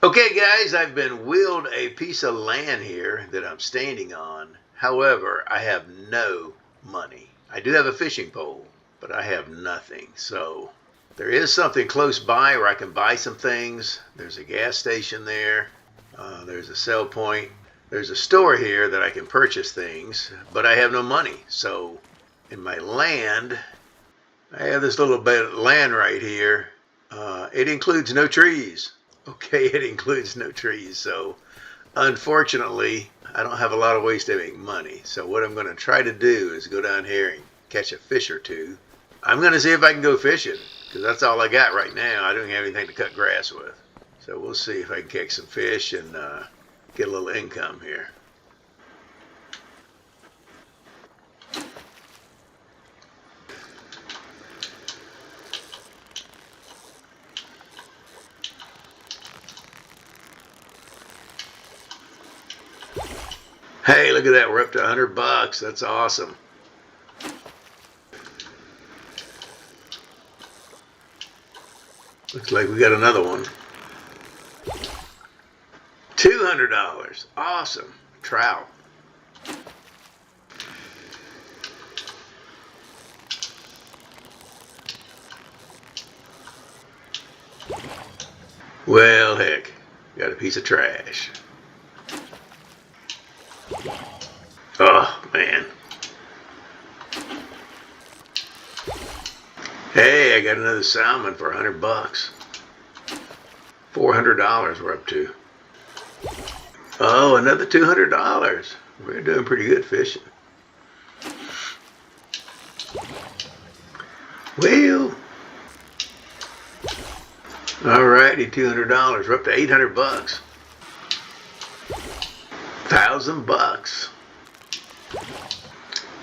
Okay guys, I've been wheeled a piece of land here that I'm standing on. However, I have no money. I do have a fishing pole, but I have nothing. So there is something close by where I can buy some things. There's a gas station there. There's a sell point. There's a store here that I can purchase things, but I have no money. So in my land, I have this little bit of land right here. It includes no trees. Okay, it includes no trees. So unfortunately, I don't have a lot of ways to make money. So what I'm going to try to do is go down here and catch a fish or two. I'm going to see if I can go fishing because that's all I got right now. I don't have anything to cut grass with. So we'll see if I can catch some fish and get a little income here. Hey, look at that. We're up to $100. That's awesome. Looks like we got another one. $200. Awesome. Trout. Well, heck. Got a piece of trash. Oh, man. Hey, I got another salmon for $100. $400 we're up to. Oh, another $200. We're doing pretty good fishing. Well, alrighty, $200. We're up to $800. $1,000.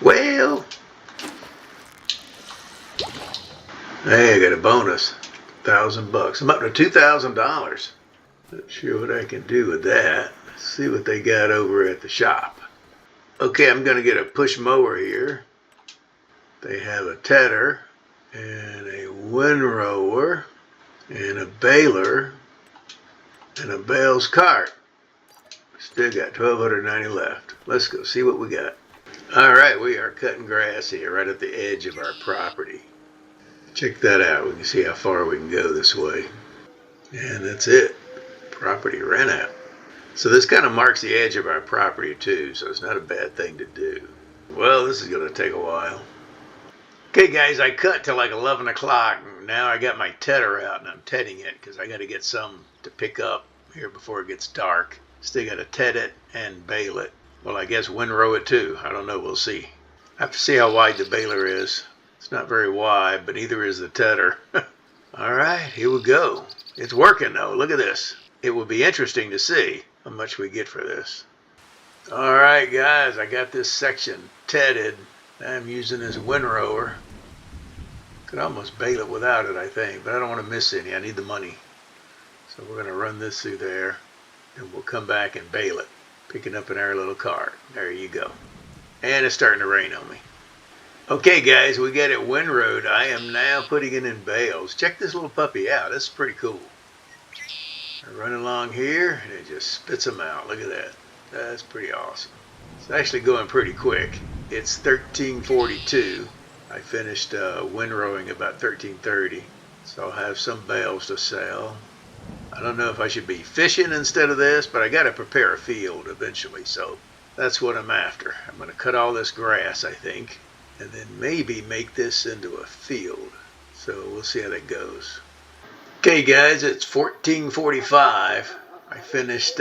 Well, hey, I got a bonus. $1,000. I'm up to $2,000. Not sure what I can do with that. Let's see what they got over at the shop. Okay, I'm going to get a push mower here. They have a tedder and a windrower and a baler and a bales cart. Still got $1,290 left. Let's go see what we got. All right, we are cutting grass here right at the edge of our property. Check that out. We can see how far we can go this way. And that's it. Property ran out. So this kind of marks the edge of our property too, so it's not a bad thing to do. Well, this is going to take a while. Okay guys, I cut till like 11 o'clock. Now I got my tedder out and I'm tedding it because I got to get some to pick up here before it gets dark. Still got to ted it and bale it. Well, I guess windrow it too. I don't know. We'll see. I have to see how wide the baler is. It's not very wide, but neither is the tedder. All right, here we go. It's working though. Look at this. It will be interesting to see how much we get for this. All right, guys, I got this section tedded. I'm using this windrower. Could almost bale it without it, I think, but I don't want to miss any. I need the money. So we're going to run this through there, and we'll come back and bale it, picking up in our little cart. There you go. And it's starting to rain on me. Okay, guys, we got it windrowed. I am now putting it in bales. Check this little puppy out. This is pretty cool. I run along here, and it just spits them out. Look at that. That's pretty awesome. It's actually going pretty quick. It's 13:42. I finished windrowing about 13:30, so I'll have some bales to sell. I don't know if I should be fishing instead of this, but I got to prepare a field eventually, so that's what I'm after. I'm going to cut all this grass, I think, and then maybe make this into a field. So we'll see how that goes. Okay, guys, it's 14:45. I finished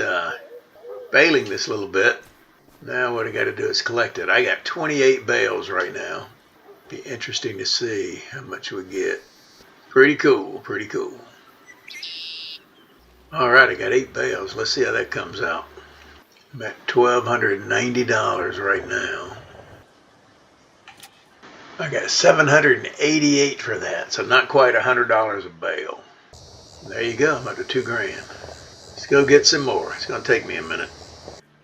baling this little bit. Now what I got to do is collect it. I got 28 bales right now. Be interesting to see how much we get. Pretty cool, pretty cool. All right, I got 8 bales. Let's see how that comes out. I'm at $1,290 right now. I got $788 for that, so not quite $100 a bale. There you go, I'm up to $2,000. Let's go get some more. It's gonna take me a minute.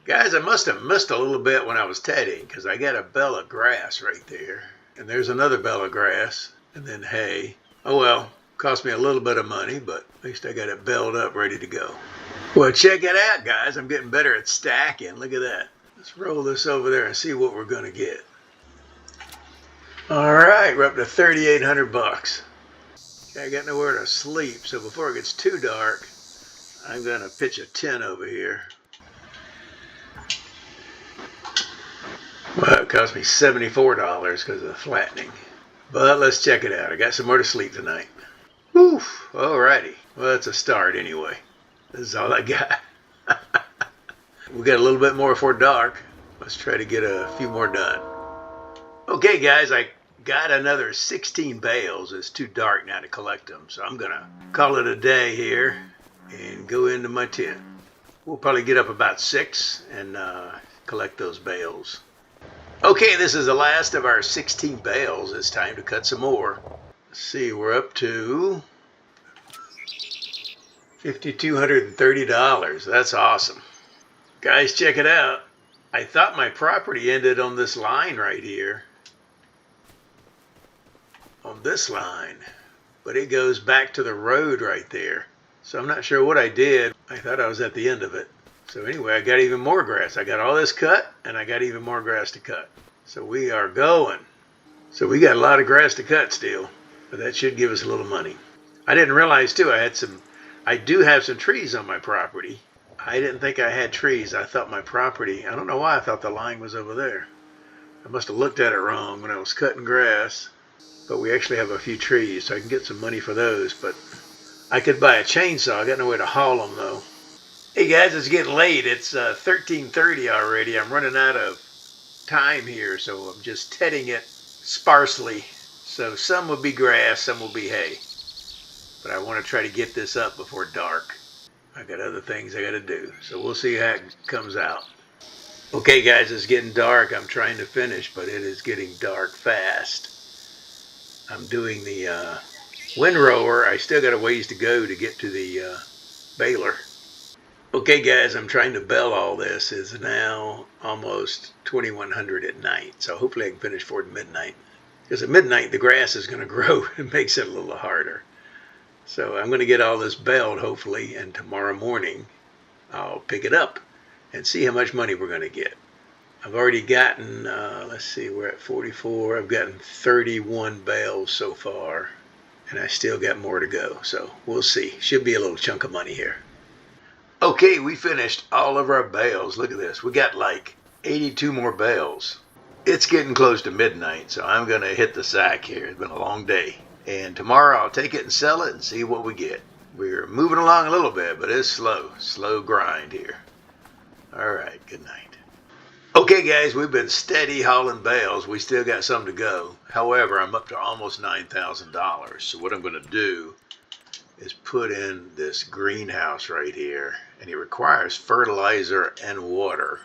Guys, I must have missed a little bit when I was tedding because I got a bale of grass right there. And there's another bale of grass and then hay. Oh well, Cost me a little bit of money, but at least I got it baled up, ready to go. Well, check it out, guys. I'm getting better at stacking. Look at that. Let's roll this over there and see what we're going to get. All right, we're up to 3,800 bucks. Okay, I got nowhere to sleep, so before it gets too dark, I'm going to pitch a tent over here. Well, it cost me $74 because of the flattening. But let's check it out. I got some more to sleep tonight. Woof. Alrighty. Well, it's a start anyway. This is all I got. We got a little bit more before dark. Let's try to get a few more done. Okay, guys, I got another 16 bales. It's too dark now to collect them, so I'm going to call it a day here and go into my tent. We'll probably get up about 6 and collect those bales. Okay, this is the last of our 16 bales. It's time to cut some more. Let's see, we're up to $5,230. That's awesome. Guys, check it out. I thought my property ended on this line right here. On this line. But it goes back to the road right there. So I'm not sure what I did. I thought I was at the end of it. So anyway, I got even more grass. I got all this cut, and I got even more grass to cut. So we are going. So we got a lot of grass to cut still, but that should give us a little money. I didn't realize too, I do have some trees on my property. I didn't think I had trees. I thought my property, I don't know why I thought the line was over there. I must have looked at it wrong when I was cutting grass, but we actually have a few trees, so I can get some money for those, but I could buy a chainsaw. I got no way to haul them though. Hey guys, it's getting late. It's 13:30 already. I'm running out of time here, so I'm just tedding it sparsely. So some will be grass, some will be hay. But I want to try to get this up before dark. I got other things I got to do, so we'll see how it comes out. Okay guys, it's getting dark. I'm trying to finish, but it is getting dark fast. I'm doing the windrower. I still got a ways to go to get to the baler. Okay guys, I'm trying to bale all this. It's now almost 2100 at night, so hopefully I can finish before midnight. Because at midnight the grass is going to grow. It makes it a little harder. So I'm going to get all this baled hopefully, and tomorrow morning I'll pick it up and see how much money we're going to get. I've already gotten, let's see, we're at 44. I've gotten 31 bales so far, and I still got more to go. So we'll see. Should be a little chunk of money here. Okay, we finished all of our bales. Look at this. We got like 82 more bales. It's getting close to midnight, so I'm going to hit the sack here. It's been a long day. And tomorrow I'll take it and sell it and see what we get. We're moving along a little bit, but it's slow grind here. All right, good night. Okay, guys, we've been steady hauling bales. We still got some to go. However, I'm up to almost $9,000. So what I'm going to do is put in this greenhouse right here, and it requires fertilizer and water.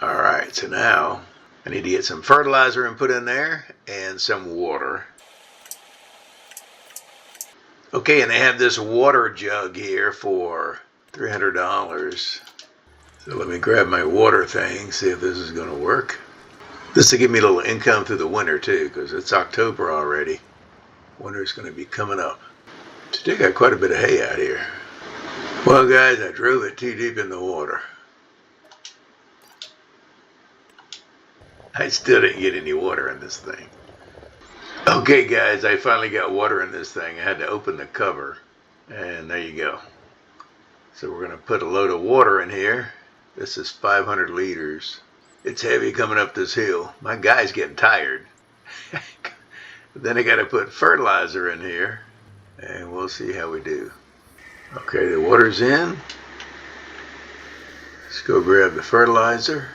All right, so now I need to get some fertilizer and put in there and some water. Okay, and they have this water jug here for $300. So let me grab my water thing, see if this is going to work. This will give me a little income through the winter too, because it's October already. Winter's going to be coming up. Today got quite a bit of hay out here. Well guys, I drove it too deep in the water. I still didn't get any water in this thing. Okay guys, I finally got water in this thing. I had to open the cover, and there you go. So we're going to put a load of water in here. This is 500 liters. It's heavy coming up this hill. My guy's getting tired. Then I got to put fertilizer in here, and we'll see how we do. Okay, the water's in. Let's go grab the fertilizer.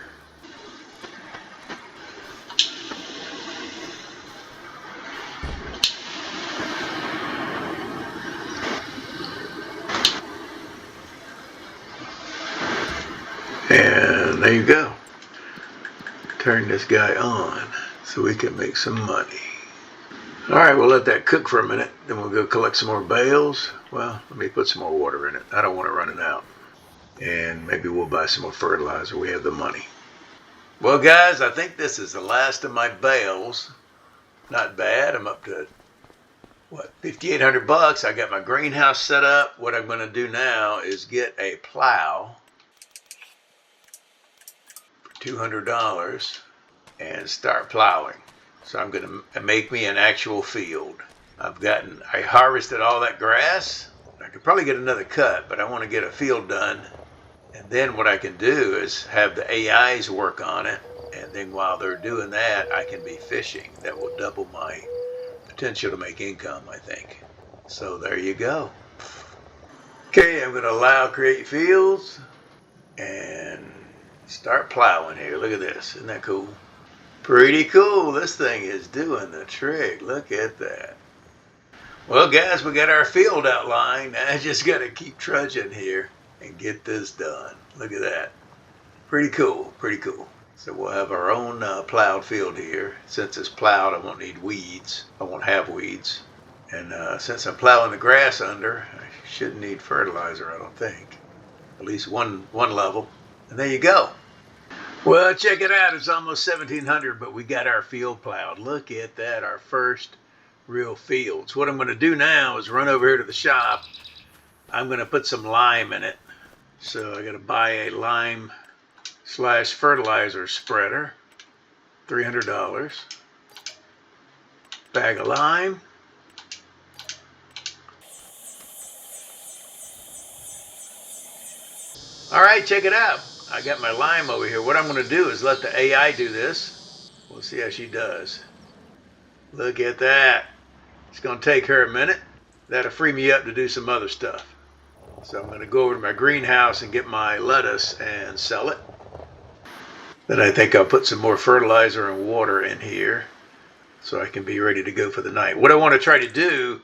And there you go. Turn this guy on so we can make some money. All right, we'll let that cook for a minute. Then we'll go collect some more bales. Well, let me put some more water in it. I don't want it running out. And maybe we'll buy some more fertilizer. We have the money. Well, guys, I think this is the last of my bales. Not bad. I'm up to what, 5,800 bucks. I got my greenhouse set up. What I'm going to do now is get a plow for $200 and start plowing. So I'm going to make me an actual field. I harvested all that grass. I could probably get another cut, but I want to get a field done. And then what I can do is have the AIs work on it. And then while they're doing that, I can be fishing. That will double my potential to make income, I think. So there you go. Okay, I'm going to allow create fields and start plowing here. Look at this. Isn't that cool? Pretty cool. This thing is doing the trick. Look at that. Well, guys, we got our field outlined. I just got to keep trudging here and get this done. Look at that. Pretty cool. Pretty cool. So we'll have our own plowed field here. Since it's plowed, I won't need weeds. I won't have weeds. And since I'm plowing the grass under, I shouldn't need fertilizer, I don't think. At least one level. And there you go. Well, check it out. It's almost 1,700, but we got our field plowed. Look at that, our first real field. So what I'm going to do now is run over here to the shop. I'm going to put some lime in it. So I got to buy a lime / fertilizer spreader, $300. Bag of lime. All right, check it out. I got my lime over here. What I'm going to do is let the AI do this. We'll see how she does. Look at that. It's going to take her a minute. That'll free me up to do some other stuff. So I'm going to go over to my greenhouse and get my lettuce and sell it. Then I think I'll put some more fertilizer and water in here so I can be ready to go for the night. What I want to try to do,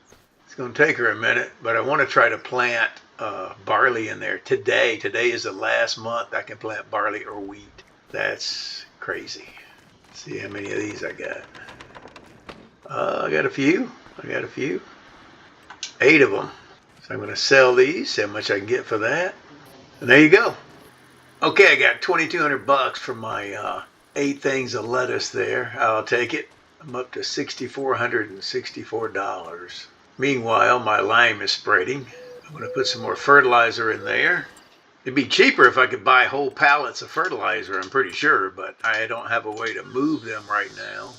it's going to take her a minute, but I want to try to plant barley in there today. Today is the last month I can plant barley or wheat. That's crazy. Let's see how many of these I got. I got a few. 8 of them. So I'm going to sell these, see how much I can get for that. And there you go. Okay, I got 2,200 bucks for my 8 things of lettuce there. I'll take it. I'm up to $6,464. Meanwhile, my lime is spreading. I'm going to put some more fertilizer in there. It'd be cheaper if I could buy whole pallets of fertilizer, I'm pretty sure, but I don't have a way to move them right now.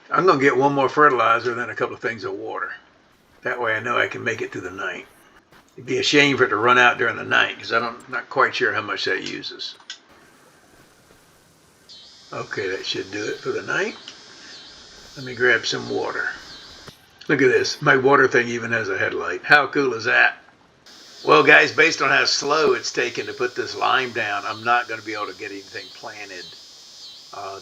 I'm going to get one more fertilizer, then a couple of things of water. That way I know I can make it through the night. It'd be a shame for it to run out during the night because I'm not quite sure how much that uses. Okay, that should do it for the night. Let me grab some water. Look at this. My water thing even has a headlight. How cool is that? Well, guys, based on how slow it's taken to put this lime down, I'm not going to be able to get anything planted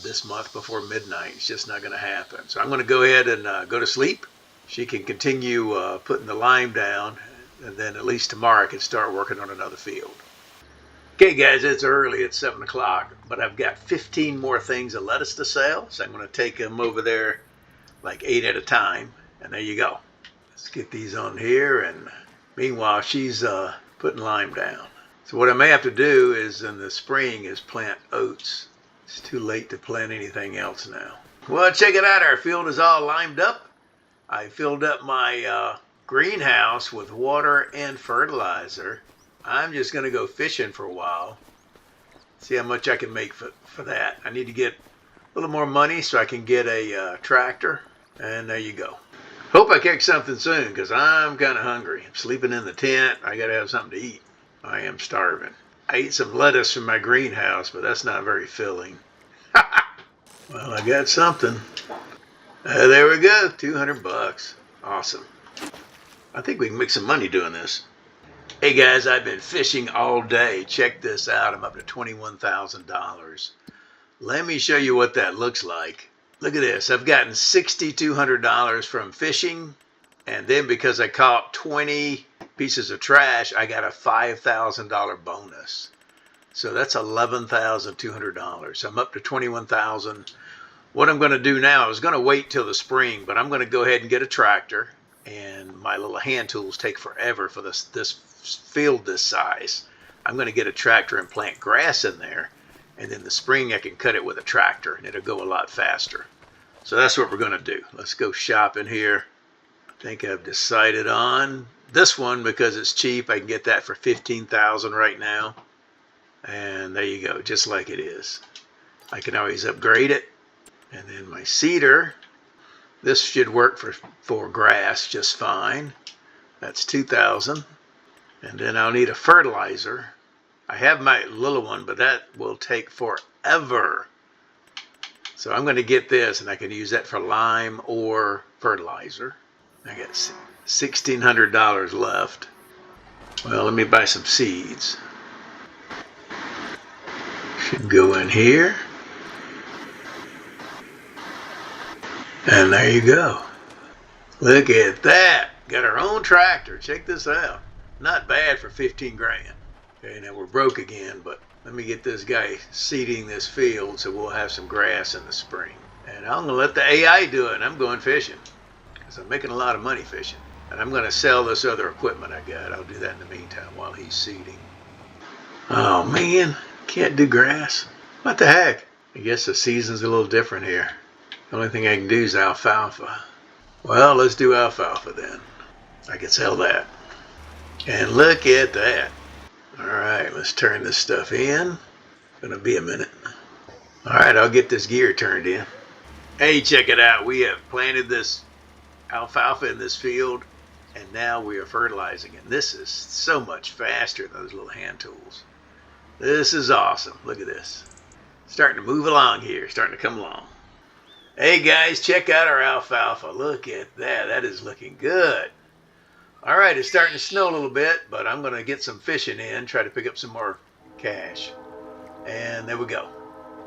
this month before midnight. It's just not going to happen. So I'm going to go ahead and go to sleep. She can continue putting the lime down, and then at least tomorrow I can start working on another field. Okay, guys, it's early. It's 7 o'clock, but I've got 15 more things of lettuce to sell, so I'm going to take them over there like 8 at a time, and there you go. Let's get these on here, and meanwhile, she's putting lime down. So what I may have to do is in the spring is plant oats. It's too late to plant anything else now. Well, check it out. Our field is all limed up. I filled up my greenhouse with water and fertilizer. I'm just going to go fishing for a while. See how much I can make for that. I need to get a little more money so I can get a tractor. And there you go. Hope I catch something soon because I'm kind of hungry. I'm sleeping in the tent. I got to have something to eat. I am starving. I ate some lettuce from my greenhouse, but that's not very filling. Well, I got something. There we go. 200 bucks. Awesome. I think we can make some money doing this. Hey guys, I've been fishing all day. Check this out. I'm up to $21,000. Let me show you what that looks like. Look at this. I've gotten $6,200 from fishing. And then because I caught 20 pieces of trash, I got a $5,000 bonus. So that's $11,200. So I'm up to $21,000. What I'm going to do now, I was going to wait till the spring, but I'm going to go ahead and get a tractor. And my little hand tools take forever for this field this size. I'm going to get a tractor and plant grass in there. And then the spring I can cut it with a tractor and it'll go a lot faster. So that's what we're going to do. Let's go shopping here. I think I've decided on this one because it's cheap. I can get that for $15,000 right now. And there you go, just like it is. I can always upgrade it. And then my seeder, this should work for grass just fine. That's $2,000. And then I'll need a fertilizer. I have my little one, but that will take forever. So I'm going to get this, and I can use that for lime or fertilizer. I got $1,600 left. Well, let me buy some seeds. Should go in here. And there you go. Look at that. Got our own tractor. Check this out. Not bad for 15 grand. Okay, now we're broke again, but let me get this guy seeding this field so we'll have some grass in the spring. And I'm going to let the AI do it, and I'm going fishing because I'm making a lot of money fishing. And I'm going to sell this other equipment I got. I'll do that in the meantime while he's seeding. Oh, man. Can't do grass. What the heck? I guess the season's a little different here. The only thing I can do is alfalfa. Well, let's do alfalfa then. I can sell that. And look at that. All right, let's turn this stuff in. Gonna be a minute. All right, I'll get this gear turned in. Hey, check it out. We have planted this alfalfa in this field, and now we are fertilizing it. This is so much faster than those little hand tools. This is awesome. Look at this. Starting to move along here, starting to come along. Hey guys, check out our alfalfa. Look at that. That is looking good. All right, it's starting to snow a little bit, but I'm going to get some fishing in, try to pick up some more cash. And there we go.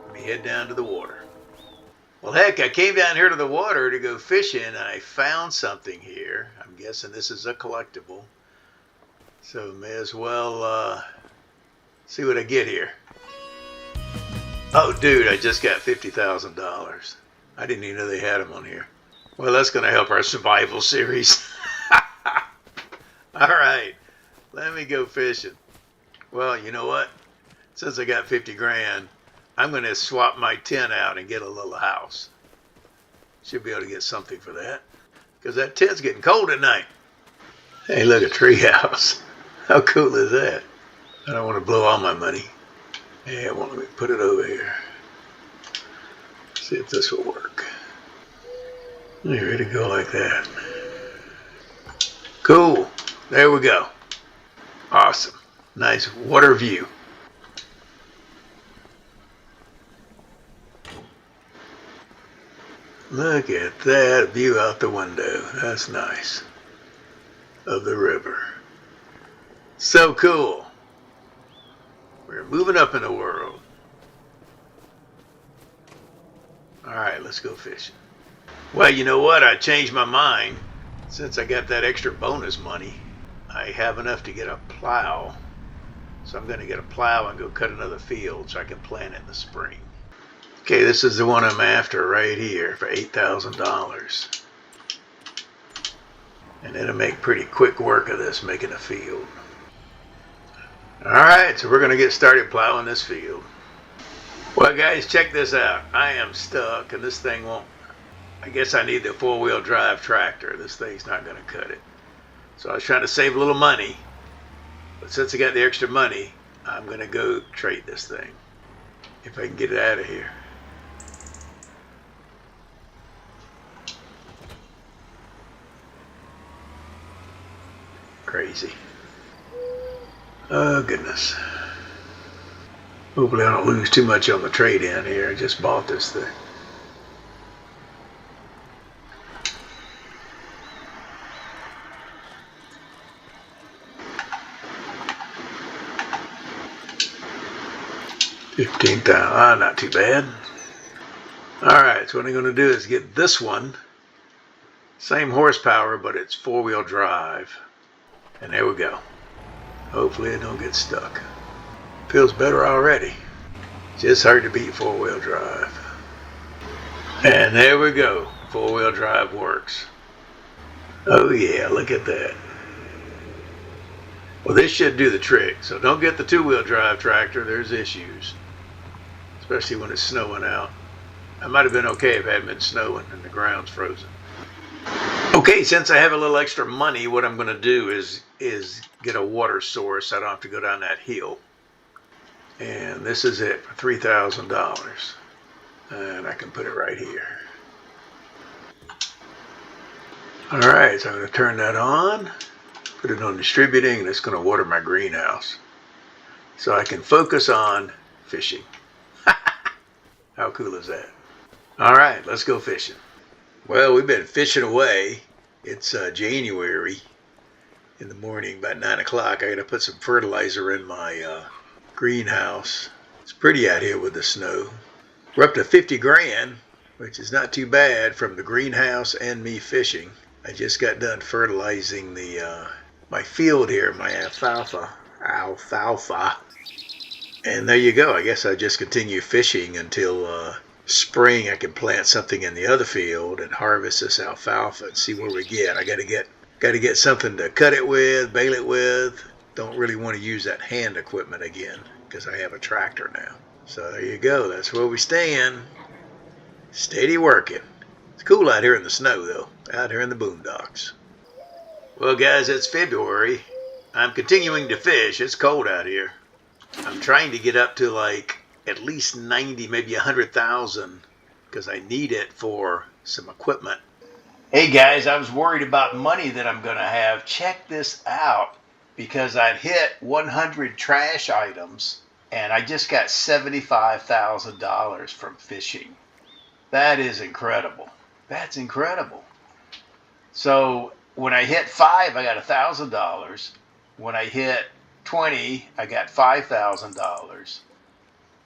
Let me head down to the water. Well, heck, I came down here to the water to go fishing, and I found something here. I'm guessing this is a collectible. So may as well see what I get here. Oh, dude, I just got $50,000. I didn't even know they had them on here. Well, that's going to help our survival series. All right, let me go fishing. Well, you know what? Since I got 50 grand, I'm going to swap my tent out and get a little house. Should be able to get something for that, because that tent's getting cold at night. Hey, look, a tree house. How cool is that? I don't want to blow all my money. Yeah, well, let me put it over here. See if this will work. There, ready to go like that. Cool. There we go. Awesome. Nice water view. Look at that view out the window. That's nice. Of the river. So cool. We're moving up in the world. All right, let's go fishing. Well, you know what? I changed my mind. Since I got that extra bonus money, I have enough to get a plow. So I'm going to get a plow and go cut another field so I can plant it in the spring. Okay, this is the one I'm after right here for $8,000. And it'll make pretty quick work of this, making a field. All right, so we're going to get started plowing this field. Well, guys, check this out. I am stuck, and this thing won't. I guess I need the four-wheel drive tractor. This thing's not going to cut it. So I was trying to save a little money. But since I got the extra money, I'm going to go trade this thing. If I can get it out of here. Crazy. Oh, goodness. Hopefully I don't lose too much on the trade-in here. I just bought this thing. $15,000, not too bad. All right, so what I'm going to do is get this one, same horsepower, but it's four-wheel drive. And there we go. Hopefully it don't get stuck. Feels better already. Just hard to beat four-wheel drive. And there we go. Four-wheel drive works. Oh yeah, look at that. Well, this should do the trick. So don't get the two-wheel drive tractor. There's issues. Especially when it's snowing out. I might have been okay if it hadn't been snowing and the ground's frozen. Okay, since I have a little extra money, what I'm going to do is get a water source. So I don't have to go down that hill. And this is it for $3,000. And I can put it right here. All right, so I'm going to turn that on, put it on distributing, and it's going to water my greenhouse. So I can focus on fishing. How cool is that? All right, let's go fishing. Well, we've been fishing away. It's January in the morning, about 9 o'clock. I got to put some fertilizer in my greenhouse. It's pretty out here with the snow. We're up to 50 grand, which is not too bad from the greenhouse and me fishing. I just got done fertilizing the my field here, my alfalfa. And there you go. I guess I just continue fishing until spring. I can plant something in the other field and harvest this alfalfa and see where we get. I got to get something to cut it with, bale it with. Don't really want to use that hand equipment again because I have a tractor now. So there you go. That's where we stand. Steady working. It's cool out here in the snow, though, out here in the boondocks. Well, guys, it's February. I'm continuing to fish. It's cold out here. I'm trying to get up to like at least 90, maybe 100,000 because I need it for some equipment. Hey, guys, I was worried about money that I'm going to have. Check this out because I'd hit 100 trash items and I just got $75,000 from fishing. That is incredible. That's incredible. So when I hit 5, I got $1,000. When I hit 20, I got $5,000.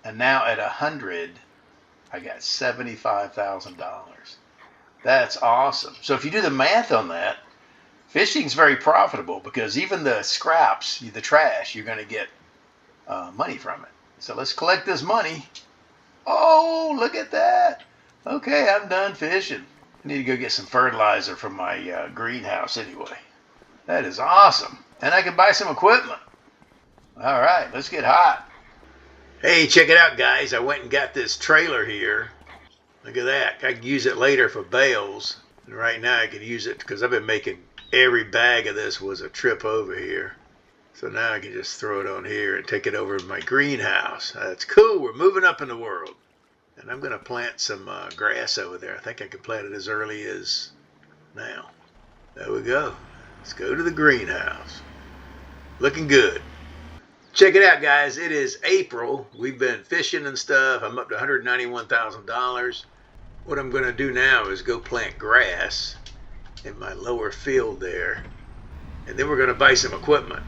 And now at 100, I got $75,000. That's awesome. So if you do the math on that, fishing's very profitable because even the scraps, the trash, you're going to get money from it. So let's collect this money. Oh, look at that. Okay, I'm done fishing. I need to go get some fertilizer from my greenhouse anyway. That is awesome. And I can buy some equipment. All right, let's get hot. Hey, check it out, guys. I went and got this trailer here. Look at that. I can use it later for bales. And right now I can use it because I've been making every bag of this was a trip over here. So now I can just throw it on here and take it over to my greenhouse. That's cool. We're moving up in the world. And I'm going to plant some grass over there. I think I can plant it as early as now. There we go. Let's go to the greenhouse. Looking good. Check it out, guys. It is April. We've been fishing and stuff. I'm up to $191,000. What I'm going to do now is go plant grass in my lower field there. And then we're going to buy some equipment.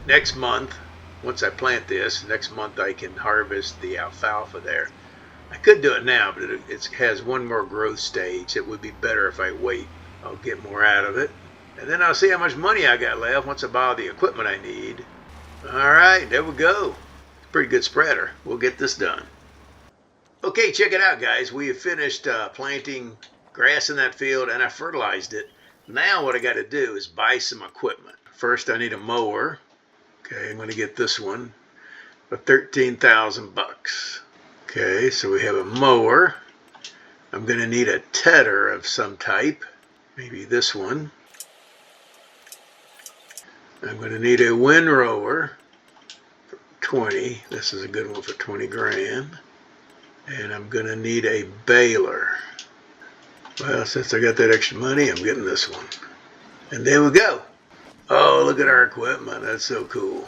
Next month, once I plant this, next month I can harvest the alfalfa there. I could do it now, but it has one more growth stage. It would be better if I wait. I'll get more out of it. And then I'll see how much money I got left once I buy all the equipment I need. All right, there we go. Pretty good spreader. We'll get this done. Okay, check it out, guys. We have finished planting grass in that field, and I fertilized it. Now what I got to do is buy some equipment. First, I need a mower. Okay, I'm going to get this one for 13,000 bucks. Okay, so we have a mower. I'm going to need a tedder of some type, maybe this one. I'm going to need a windrower for 20. This is a good one for 20 grand. And I'm going to need a baler. Well, since I got that extra money, I'm getting this one. And there we go. Oh, look at our equipment. That's so cool.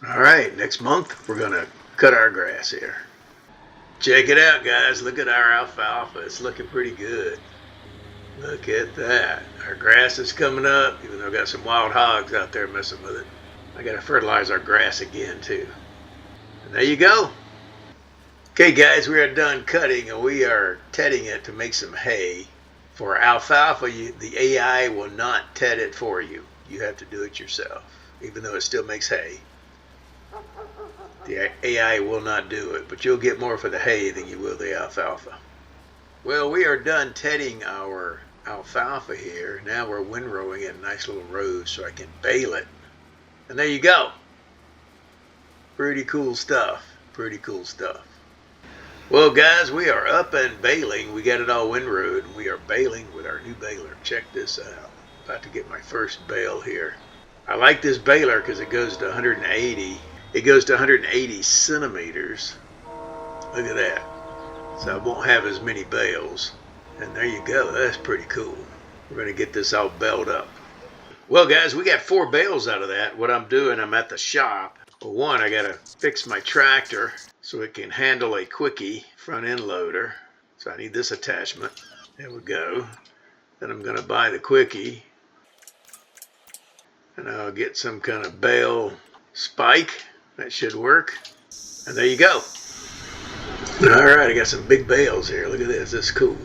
All right, next month we're going to cut our grass here. Check it out, guys. Look at our alfalfa. It's looking pretty good. Look at that. Our grass is coming up, even though I've got some wild hogs out there messing with it. I got to fertilize our grass again, too. And there you go. Okay, guys, we are done cutting, and we are tedding it to make some hay. For alfalfa, the AI will not ted it for you. You have to do it yourself, even though it still makes hay. The AI will not do it, but you'll get more for the hay than you will the alfalfa. Well, we are done tedding our alfalfa here. Now we're windrowing it in nice little rows so I can bale it. And there you go. Pretty cool stuff. Pretty cool stuff. Well, guys, we are up and baling. We got it all windrowed. We are baling with our new baler. Check this out. About to get my first bale here. I like this baler because it goes to 180. It goes to 180 centimeters. Look at that. So I won't have as many bales. And there you go. That's pretty cool. We're going to get this all baled up. Well, guys, we got 4 bales out of that. What I'm doing, I'm at the shop. Well, one, I got to fix my tractor so it can handle a quickie front end loader. So I need this attachment. There we go. Then I'm going to buy the quickie. And I'll get some kind of bale spike. That should work. And there you go. All right, I got some big bales here. Look at this. That's cool.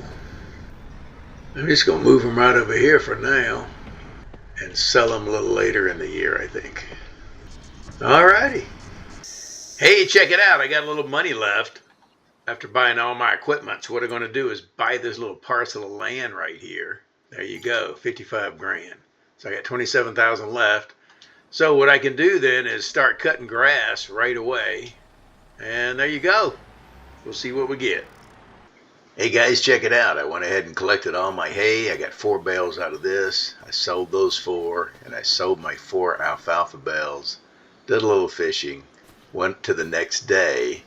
I'm just going to move them right over here for now and sell them a little later in the year, I think. All righty. Hey, check it out. I got a little money left after buying all my equipment. So what I'm going to do is buy this little parcel of land right here. There you go, 55 grand. So I got 27,000 left. So what I can do then is start cutting grass right away. And there you go. We'll see what we get. Hey guys, check it out. I went ahead and collected all my hay. I got 4 bales out of this. I sold those 4, and I sold my 4 alfalfa bales. Did a little fishing. Went to the next day.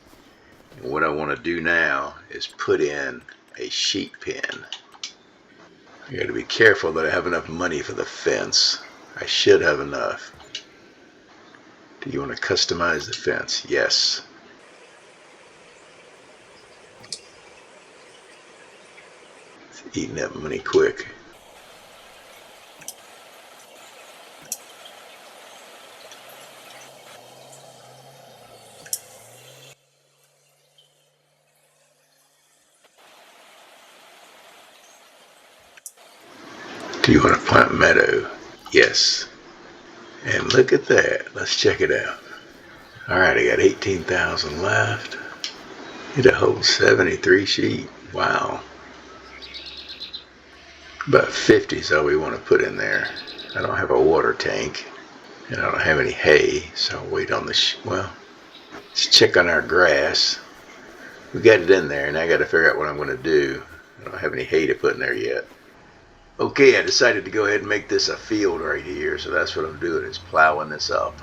And what I want to do now is put in a sheep pen. I got to be careful that I have enough money for the fence. I should have enough. Do you want to customize the fence? Yes. Eating that money quick. Do you want to plant meadow? Yes. And look at that. Let's check it out. Alright, I got 18,000 left. Need a whole 73 sheep. Wow. About 50 is all we want to put in there. I don't have a water tank. And I don't have any hay, so I'll wait on the well, let's check on our grass. We got it in there, and I got to figure out what I'm going to do. I don't have any hay to put in there yet. Okay, I decided to go ahead and make this a field right here, so that's what I'm doing, is plowing this up.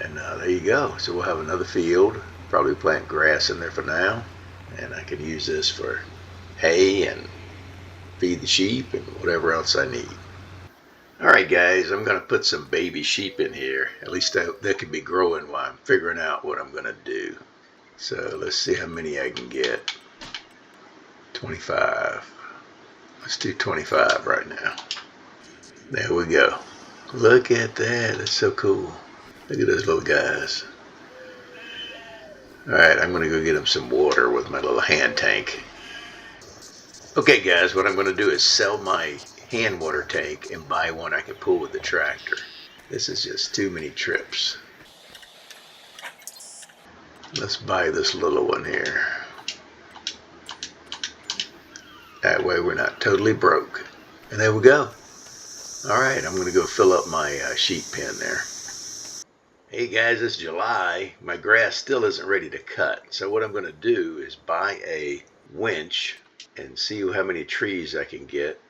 And there you go. So we'll have another field. Probably plant grass in there for now, and I can use this for hay and feed the sheep and whatever else I need. Alright guys, I'm going to put some baby sheep in here. At least that could be growing while I'm figuring out what I'm going to do. So let's see how many I can get. 25. Let's do 25 right now. There we go. Look at that. That's so cool. Look at those little guys. Alright, I'm going to go get them some water with my little hand tank. Okay guys, what I'm going to do is sell my hand water tank and buy one I can pull with the tractor. This is just too many trips. Let's buy this little one here. That way we're not totally broke. And there we go. Alright, I'm going to go fill up my sheep pen there. Hey guys, it's July. My grass still isn't ready to cut. So what I'm going to do is buy a winch and see how many trees I can get.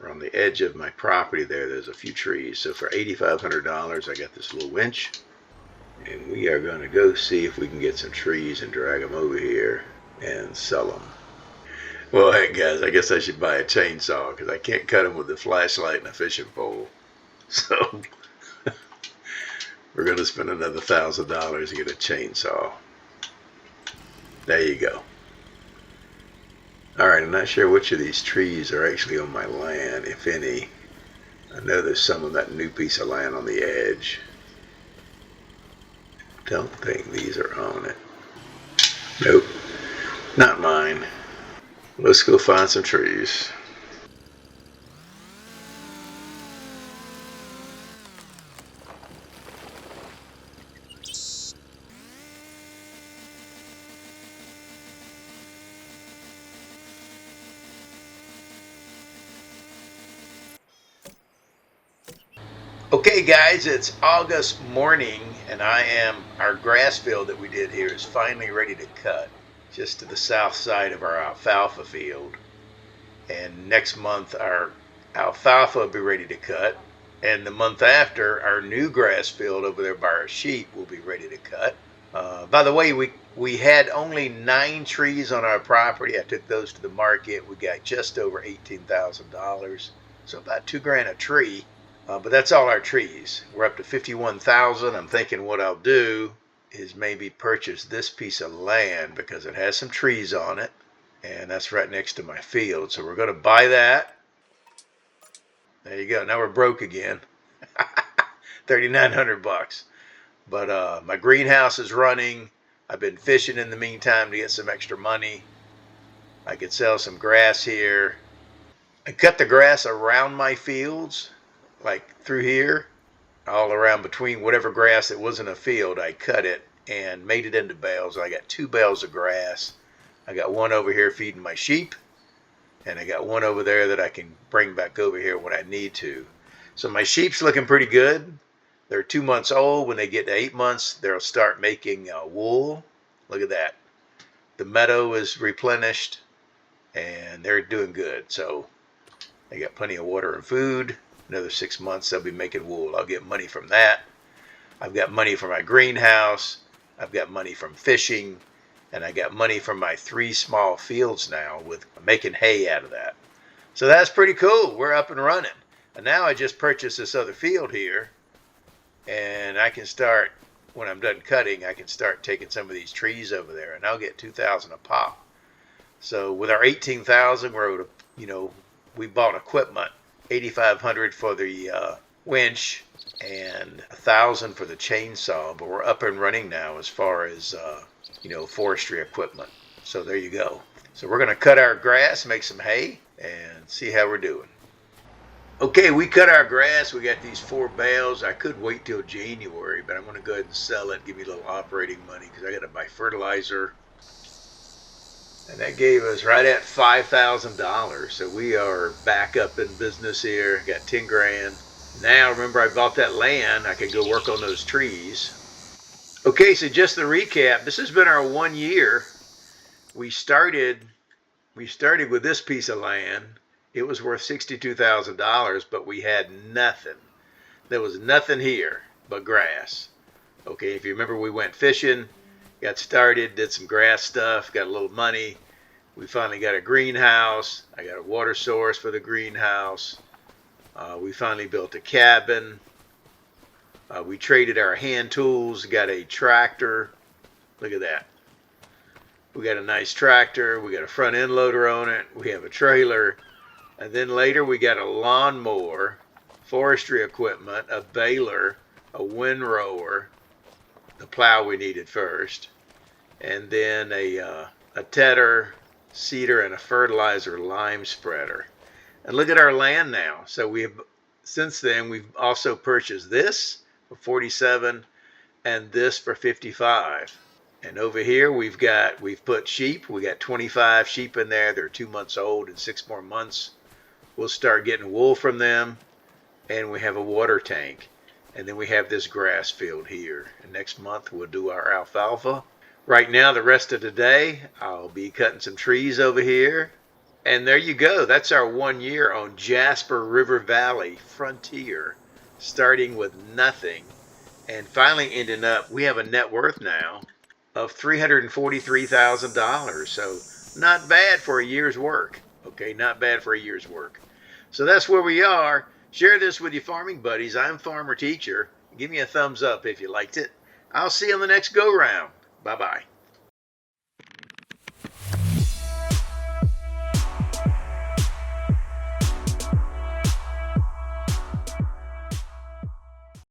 On the edge of my property there's a few trees. So for $8,500 I got this little winch. And we are going to go see if we can get some trees and drag them over here and sell them. Well, hey guys, I guess I should buy a chainsaw because I can't cut them with a flashlight and a fishing pole. So we're going to spend another $1,000 to get a chainsaw. There you go. Alright, I'm not sure which of these trees are actually on my land, if any. I know there's some on that new piece of land on the edge. Don't think these are on it. Nope, not mine. Let's go find some trees. Okay guys, it's August morning and our grass field that we did here is finally ready to cut. just to the south side of our alfalfa field. And next month our alfalfa will be ready to cut. And the month after, our new grass field over there by our sheep will be ready to cut. By the way, we had only 9 trees on our property. I took those to the market. We got just over $18,000, so about $2,000 a tree. But that's all our trees. We're up to 51,000. I'm thinking what I'll do is maybe purchase this piece of land because it has some trees on it, and that's right next to my field. So we're going to buy that. There you go. Now we're broke again. 3,900 bucks. But my greenhouse is running. I've been fishing in the meantime to get some extra money. I could sell some grass here. I cut the grass around my fields, like through here, all around between whatever grass that was in a field. I cut it and made it into bales. I got 2 bales of grass. I got one over here feeding my sheep, and I got one over there that I can bring back over here when I need to. So my sheep's looking pretty good. They're 2 months old. When they get to 8 months, they'll start making wool. Look at that. The meadow is replenished, and they're doing good. So they got plenty of water and food. Another 6 months, they'll be making wool. I'll get money from that. I've got money for my greenhouse. I've got money from fishing. And I got money from my 3 small fields now with making hay out of that. So that's pretty cool. We're up and running. And now I just purchased this other field here. And I can start, when I'm done cutting, I can start taking some of these trees over there. And I'll get 2,000 a pop. So with our 18,000, we're able to, we bought equipment. 8,500 for the winch and 1,000 for the chainsaw. But we're up and running now as far as forestry equipment. So there you go. So we're going to cut our grass, make some hay, and see how we're doing. Okay, we cut our grass. We got these 4 bales. I could wait till January, but I'm going to go ahead and sell it, give me a little operating money because I got to buy fertilizer. And that gave us right at $5,000. So we are back up in business here. Got 10 grand. Now, remember, I bought that land. I could go work on those trees. Okay, so just the recap. This has been our 1 year. We started with this piece of land. It was worth $62,000, but we had nothing. There was nothing here but grass. Okay, if you remember, we went fishing, got started, did some grass stuff, got a little money. We finally got a greenhouse. I got a water source for the greenhouse. We finally built a cabin. We traded our hand tools, got a tractor. Look at that. We got a nice tractor. We got a front end loader on it. We have a trailer. And then later we got a lawnmower, forestry equipment, a baler, a windrower, the plow we needed first, and then a tedder, seeder, and a fertilizer lime spreader. And look at our land now. So since then we've also purchased this for 47 and this for 55. And over here we've put sheep. We got 25 sheep in there. They're 2 months old. In 6 more months we'll start getting wool from them. And we have a water tank. And then we have this grass field here. And next month we'll do our alfalfa. Right now, the rest of the day, I'll be cutting some trees over here. And there you go. That's our 1 year on Jasper River Valley Frontier. Starting with nothing and finally ending up, we have a net worth now of $343,000. So not bad for a year's work. Okay, not bad for a year's work. So that's where we are. Share this with your farming buddies. I'm Farmer Teacher. Give me a thumbs up if you liked it. I'll see you on the next go round. Bye-bye.